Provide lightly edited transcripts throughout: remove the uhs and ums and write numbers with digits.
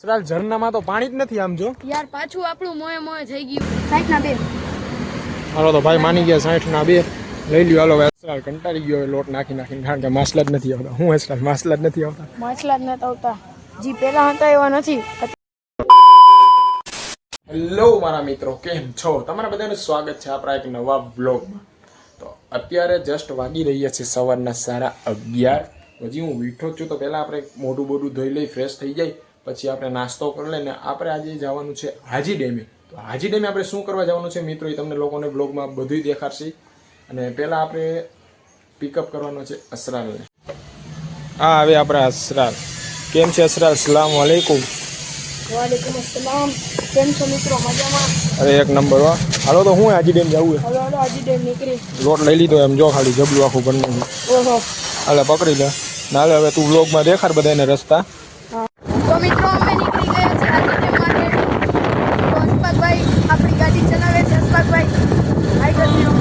સરાલ ઝરનામાં તો પાણી જ નથી આમ જો યાર પાછું આપણું મોએ મોએ થઈ ગયું 60 ના 2 હાલો તો ભાઈ માની ગયા 60 ના 2 લઈ લ્યો હાલો સરાલ કંટાળી ગયો લોટ નાખી નાખીને કારણ કે માસલા જ નથી આવતા હું સરાલ માસલા જ નથી આવતા માછલા જ નતા આવતા જી પહેલા હતા એવા નથી હેલો મારા મિત્રો કેમ છો તમારા બધાનું સ્વાગત છે આપણા એક નવા વ્લોગમાં તો અત્યારે જસ્ટ વાગી રહ્યા છે સવારના 11:30 હજી હું વીઠો છું તો પહેલાં આપણે મોઢું બોઢું ધોઈ લઈ ફ્રેશ થઈ જાય પછી આપણે નાસ્તો કરી લઈને આપણે આજે જવાનું છે હાજી ડેમે તો હાજી ડેમે આપણે શું કરવા જવાનું છે મિત્રો એ તમને લોકોને બ્લોગમાં બધું દેખાડશે અને પહેલાં આપણે પિકઅપ કરવાનો છે અસરાલને હા હવે આપણે અસરાલ કેમ છે અસરાલ સલામ વાલેકુમ વાલેકુમ અસલામ કેમ છો મિત્રો મજામાં અરે એક નંબર હો હાલો તો હું હાજી ડેમ જવું હાલો હાલો હાજી ડેમ નીકળી લોટ લઈ લીધો એમ જો ખાલી જબલું આખું બનવું ઓહો હાલે પકડી લે નાલે હવે તું બ્લોગમાં દેખાડ બધાને રસ્તા તો મિત્રો અમે નીકળી ગયા છે હાજી ડેમ માટે તો અસ્પાકભાઈ આપણી ગાડી ચલાવે છે અસ્પાકભાઈ હાઈ કરી દો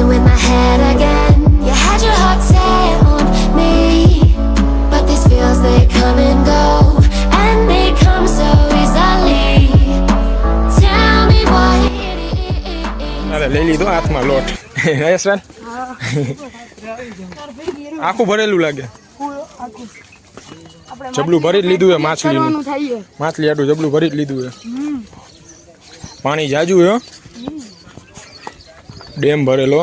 With my head again, you had your heart set on me, but these feels they come and go, and they come so easily. Tell me why. અરે લઈ લીધો હાથમાં લોટ હે સર આખું ભરેલું લાગે જબલું ભરી જ લીધું હે માછલીનું માછલી આટલું જબલું ભરી જ લીધું હે પાણી જાજુ હે ડેમ ભરેલો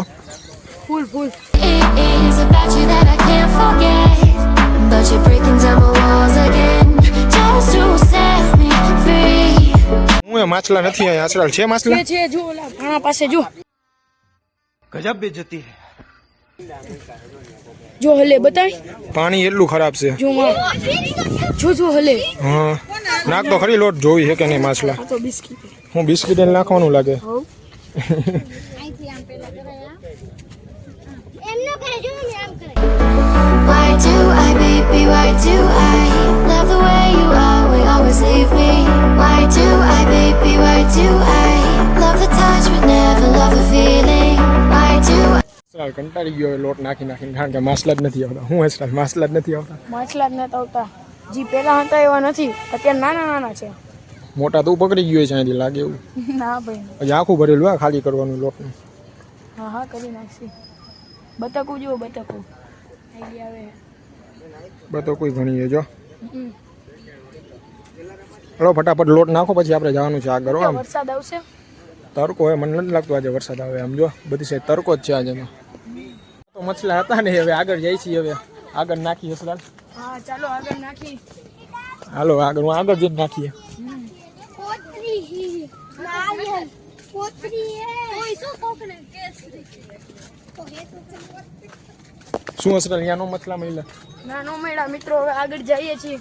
ફૂલ It is about you that I can't forget, but you're breaking down my walls again, just to set me free. હું એ માછલા નથી અહીંયા આસરાલ છે માછલા છે જો ઓલા ભાણા પાસે જો गजब बेइज्जती है જો હલે બતાય પાણી એટલું ખરાબ છે જો માં જો હલે હા નાખ તો ખરી લોટ જોઈ છે કે નહીં માછલા આ તો બિસ્કિટ હું બિસ્કિટ એને નાખવાનું લાગે હો Why do I, baby, why do I love the way you are, we always leave me? Why do I, baby, why do I love the touch but never love the feeling? Why do I? સરાલ કંટાળી ગયો લોટ નાખી નાખીને કારણ કે માછલા જ નથી આવતા હું સરાલ માછલા જ નથી આવતા માછલા જ નતા આવતા જી પહેલા હતા એવા નથી અત્યારે નાના નાના છે મોટા તો પકડી ગયો છે અહીંથી લાગે એવું ના ભાઈ હજી આખું ભરેલું હા ખાલી કરવાનું લોટનું હા હા કરી નાખશી બતકું જો બતકું આઈડિયા આવે બધો કોઈ ઘણી જો હલો ફટાફટ લોટ નાખો પછી આપણે જવાનું છે આગળ આમ વરસાદ આવશે તડકો હોય મને નથી લાગતું આજે વરસાદ આવે આમ જો બધી સાઈડ તડકો જ છે આજે તો મછલા હતા ને હવે આગળ જાય છીએ હવે આગળ નાખીએ સરાલ હા ચાલો આગળ નાખી હાલો આગળ હું આગળ જઈને નાખીએ શું અસરાલ ત્યાંનો મછલા મળ્યા ના નો મેળા મિત્રો હવે આગળ જઈએ છીએ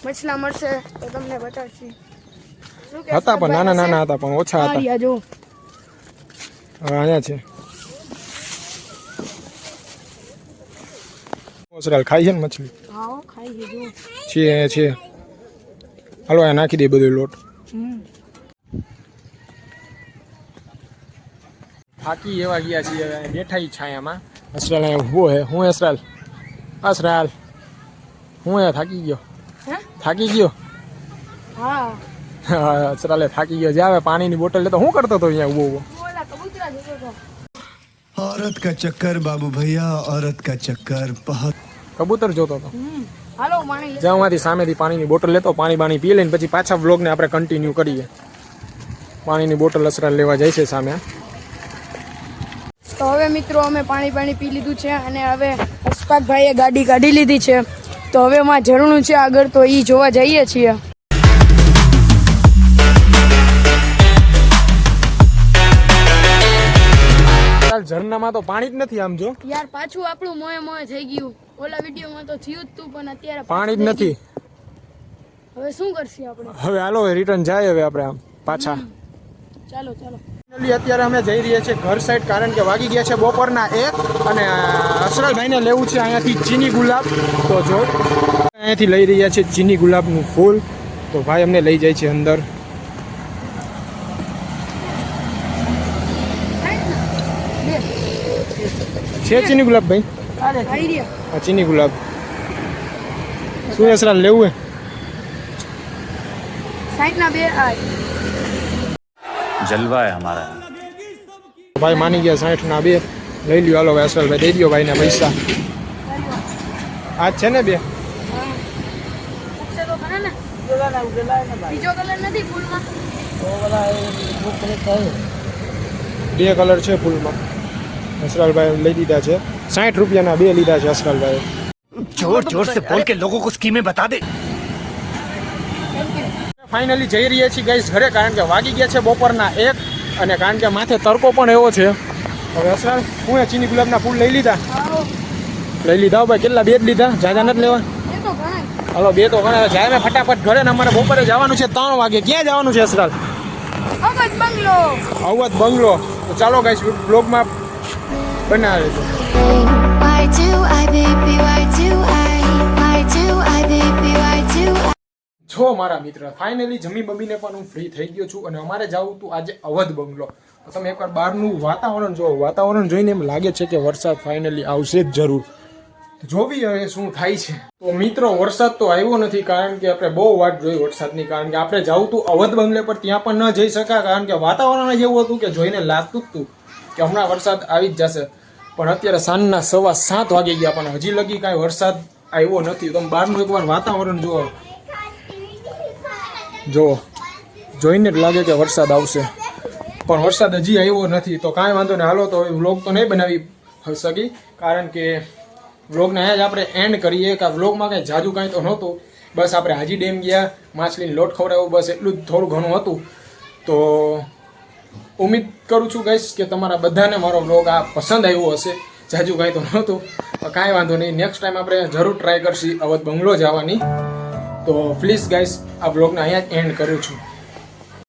મછલા મળશે તો તમને બતાવશી શું કે હતા પણ નાના નાના હતા પણ ઓછા હતા આ જો હા અહીંયા છે અસરાલ ખાઈ છે ને મછલી હા ખાઈ ગયું છે હાલો આ નાખી દે બધો લોટ થાકી એવા ગયા છીએ હવે બેઠા ઈ છાયામાં અસરાલ અહીંયા ઊભો હે હું અસરાલ હું અહીંયા થાકી ગયો હે થાકી ગયો હા અસરાલે થાકી ગયો જાવે પાણીની બોટલ લેતો હું કરતો હતો અહીંયા ઊભો ઓલા કબૂતરા જોતો તો औरत का चक्कर बाबू भैया औरत का चक्कर बहुत કબૂતર જોતો હતો હાલો પાણી જ્યાંમાંથી સામેથી પાણીની બોટલ લેતો પાણી પી લઈને પછી પાછા વ્લોગને આપણે કન્ટિન્યુ કરીએ પાણીની બોટલ અસરાલ લેવા જાય છે સામે તો હવે મિત્રો અમે પાણી પી લીધું છે અને હવે અસ્પાકભાઈએ ગાડી કાઢી લીધી છે તો હવે માં ઝરણું છે આગળ તો એ જોવા જઈએ છીએ ઝરનામાં તો પાણી જ નથી આમ જો યાર પાછું આપણું મોએ મોએ થઈ ગયું ઓલા વિડીયોમાં તો થયું જ તું પણ અત્યારે પાણી જ નથી હવે શું કરશું આપણે હવે હાલો રિટર્ન જાય હવે આપણે આમ પાછા ચાલો અત્યારે અમે જઈ રહ્યા છીએ ઘર સાઈડ કારણ કે વાગી ગયા છે બપોરના 1 અને અસરાલભાઈને લેવું છે અહીંયાથી ચીની ગુલાબ તો જો અહીંયાથી લઈ રહ્યા છે ચીની ગુલાબનું ફૂલ તો ભાઈ અમને લઈ જાય છે અંદર બે છે ચીની ગુલાબ ભાઈ આવી રહ્યા આ ચીની ગુલાબ શું યશરાજ લેવું હે 60 ના બે આ जलवा है हमारा ભાઈ માની ગયા 60 ના બે લઈ લ્યો હાલો યશરાજભાઈ દઈ દો ભાઈને પૈસા આ છે ને બે પૂછશે તો ખરા ને બીજો કલર નથી ફૂલમાં બે કલર છે ફૂલમાં યશરાજભાઈ લઈ દીધા છે 60 રૂપિયાના બે લીધા છે યશરાજભાઈ जोर जोर से बोल के लोगों को स्कीमें बता दे ફાઇનલી જઈ રહ્યા છીએ ગાઈસ ઘરે કારણ કે વાગી ગયા છે બપોરના 1 અને કારણ કે માથે તડકો પણ એવો છે હવે યશરાજ હું એ ચીની ગુલાબના ફૂલ લઈ લીધા લઈ લીધા હો ભાઈ કેટલા બે જ લીધા જાજા નથી લેવા એ તો ઘણા હાલો બે તો ઘણા જાય મેં ફટાફટ ઘરે ને અમારે બપોરે જવાનું છે 3 વાગે ક્યાં જવાનું છે યશરાજ અવધ બંગલો અવધ બંગલો તો ચાલો ગાઈસ બ્લોગમાં બનાવે છે Why do I, baby, why do I, baby, why do I? છો મારા મિત્ર ફાઇનલી જમી બમીને પણ હું ફ્રી થઈ ગયો છું અને અમારે જવું હતું આજે અવધ બંગલો તો તમે એકવાર બહારનું વાતાવરણ જુઓ વાતાવરણ જોઈને એમ લાગે છે કે વરસાદ ફાઇનલી આવશે જ જરૂર જોવી હવે શું થાય છે તો મિત્રો વરસાદ તો આવ્યો નથી કારણ કે આપણે બહુ વાટ જોઈ વરસાદની કારણ કે આપણે જવું હતું અવધ બંગલે પર ત્યાં પણ ન જઈ શકા કારણ કે વાતાવરણ જ એવું હતું કે જોઈને લાગતું જ હતું કે હમણાં વરસાદ આવી જ જશે પણ અત્યારે સાંજના 7:15 વાગી ગયા પણ હજી લગી કાંઈ વરસાદ આવ્યો નથી તમે બહારનું એકવાર વાતાવરણ જુઓ જો જોઈને જ લાગે કે વરસાદ આવશે પણ વરસાદ હજી આવ્યો નથી તો કાંઈ વાંધો નહીં હાલો તો વ્લોગ તો નહીં બનાવી શકી કારણ કે વ્લોગને અહીંયા જ આપણે એન્ડ કરીએ કે વ્લોગમાં કાંઈ જાજુ કાંઈ તો નહોતું બસ આપણે હાજી ડેમ ગયા માછલીને લોટ ખવડાવ્યો બસ એટલું જ થોડું ઘણું હતું તો ઉમ્મીદ કરું છું ગાઈસ કે તમારા બધાને મારો વ્લોગ આ પસંદ આવ્યો હશે જાજુ કાંઈ તો નહોતું કાંઈ વાંધો નહીં નેક્સ્ટ ટાઈમ આપણે જરૂર ટ્રાય કરશી અવધ બંગલો જવાની તો પ્લીઝ ગાઈસ આ બ્લોગને અહીંયા જ એન્ડ કરું છું